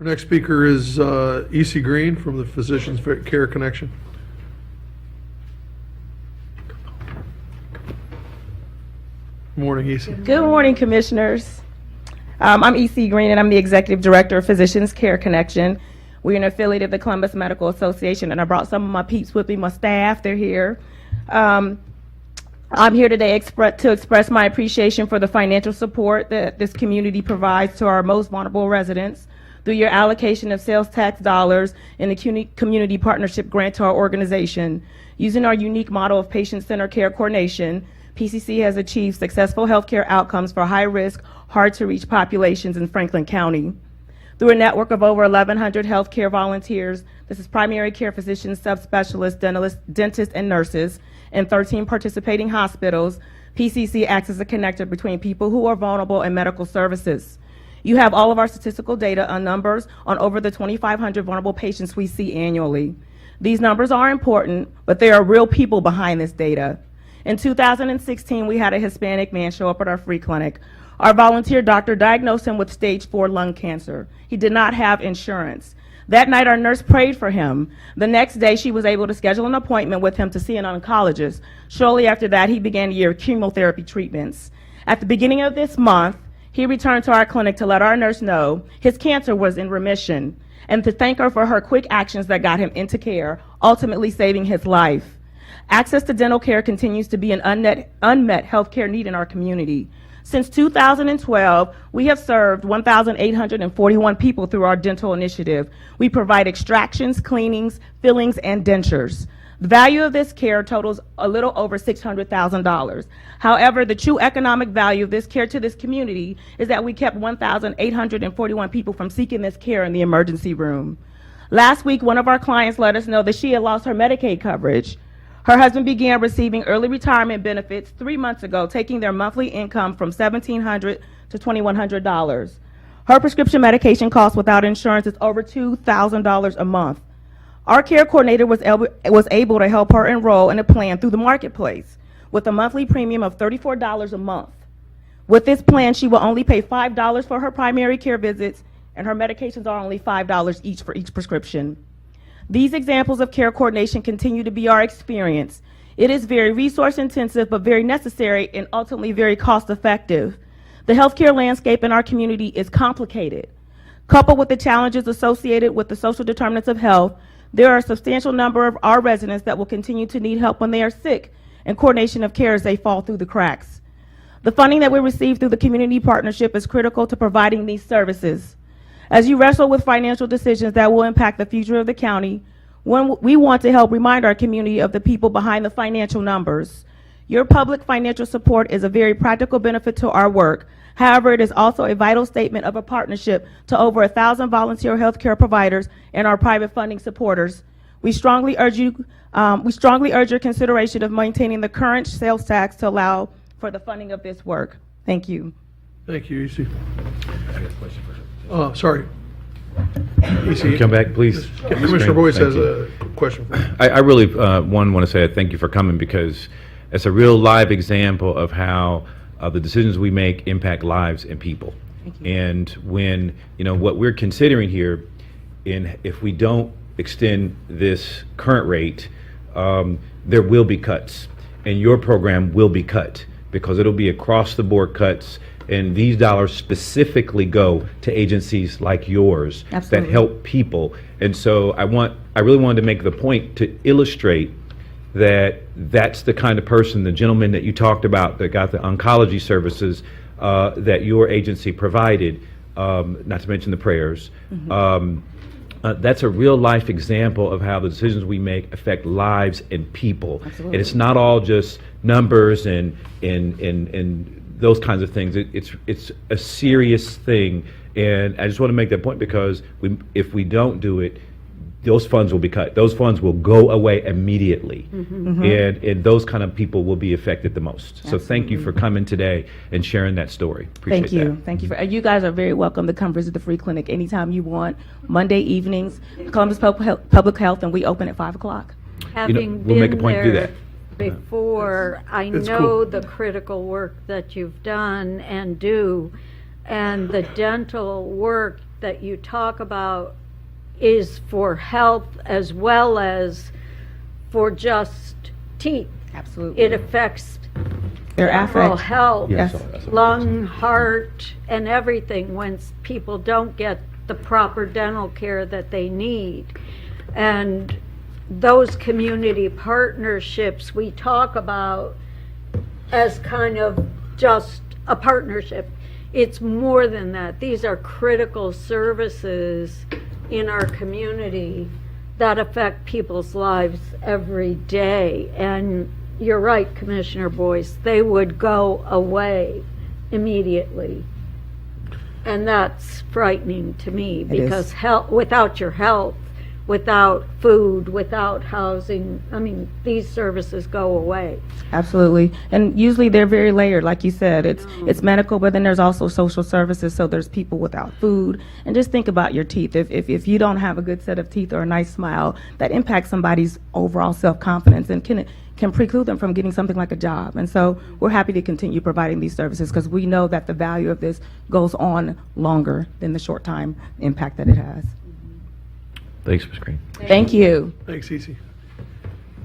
Our next speaker is Isi Green from the Physicians Care Connection. Good morning, Isi. Good morning, Commissioners. I'm Isi Green, and I'm the Executive Director of Physicians Care Connection. We're an affiliate of the Columbus Medical Association, and I brought some of my peeps with me, my staff. They're here. I'm here today to express my appreciation for the financial support that this community provides to our most vulnerable residents through your allocation of sales tax dollars in the community partnership grant to our organization. Using our unique model of patient-centered care coordination, PCC has achieved successful healthcare outcomes for high-risk, hard-to-reach populations in Franklin County. Through a network of over 1,100 healthcare volunteers, this is primary care physicians, subspecialists, dentists, and nurses, and 13 participating hospitals, PCC acts as a connector between people who are vulnerable and medical services. You have all of our statistical data on numbers on over the 2,500 vulnerable patients we see annually. These numbers are important, but there are real people behind this data. In 2016, we had a Hispanic man show up at our free clinic. Our volunteer doctor diagnosed him with stage 4 lung cancer. He did not have insurance. That night, our nurse prayed for him. The next day, she was able to schedule an appointment with him to see an oncologist. Shortly after that, he began a year of chemotherapy treatments. At the beginning of this month, he returned to our clinic to let our nurse know his cancer was in remission and to thank her for her quick actions that got him into care, ultimately saving his life. Access to dental care continues to be an unmet health care need in our community. Since 2012, we have served 1,841 people through our dental initiative. We provide extractions, cleanings, fillings, and dentures. The value of this care totals a little over $600,000. However, the true economic value of this care to this community is that we kept 1,841 people from seeking this care in the emergency room. Last week, one of our clients let us know that she had lost her Medicaid coverage. Her husband began receiving early retirement benefits 3 months ago, taking their monthly income from $1,700 to $2,100. Her prescription medication cost without insurance is over $2,000 a month. Our care coordinator was able to help her enroll in a plan through the marketplace with a monthly premium of $34 a month. With this plan, she will only pay $5 for her primary care visits, and her medications are only $5 each for each prescription. These examples of care coordination continue to be our experience. It is very resource intensive, but very necessary and ultimately very cost effective. The healthcare landscape in our community is complicated. Coupled with the challenges associated with the social determinants of health, there are a substantial number of our residents that will continue to need help when they are sick and coordination of care as they fall through the cracks. The funding that we receive through the community partnership is critical to providing these services. As you wrestle with financial decisions that will impact the future of the county, we want to help remind our community of the people behind the financial numbers. Your public financial support is a very practical benefit to our work. However, it is also a vital statement of a partnership to over 1,000 volunteer healthcare providers and our private funding supporters. We strongly urge your consideration of maintaining the current sales tax to allow for the funding of this work. Thank you. Thank you, Isi. Sorry. Isi, come back, please. Commissioner Boyce has a question for you. I really, want to say thank you for coming, because it's a real live example of how the decisions we make impact lives and people. And when, what we're considering here, if we don't extend this current rate, there will be cuts, and your program will be cut, because it'll be across the board cuts. And these dollars specifically go to agencies like yours that help people. And so I really wanted to make the point to illustrate that that's the kind of person, the gentleman that you talked about that got the oncology services that your agency provided, not to mention the prayers. That's a real life example of how the decisions we make affect lives and people. And it's not all just numbers and those kinds of things. It's a serious thing, and I just want to make that point, because if we don't do it, those funds will be cut. Those funds will go away immediately, and those kind of people will be affected the most. So thank you for coming today and sharing that story. Appreciate Thank you. that. Thank you. You guys are very welcome to come visit the free clinic anytime you want. Monday evenings, Columbus Public Health, and we open at 5 o'clock. Having we'll make a been point to do there that. before, I It's know cool. the critical work that you've done and do, and the dental work that you talk about is for health as well as for just teeth. Absolutely. It affects Their general affect. health, Yes. lung, heart, and everything when people don't get the proper dental care that they need. And those community partnerships we talk about as kind of just a partnership. It's more than that. These are critical services in our community that affect people's lives every day. And you're right, Commissioner Boyce, they would go away immediately. And that's frightening to me because health, without your health, without food, without housing, I mean, these services go away. Absolutely. And usually they're very layered, like you said. It's medical, but then there's also social services, so there's people without food. And just think about your teeth. If you don't have a good set of teeth or a nice smile, that impacts somebody's overall self-confidence and can preclude them from getting something like a job. And so we're happy to continue providing these services because we know that the value of this goes on longer than the short time impact that it has. Thanks, Ms. Green. Thank you. Thanks, Isi.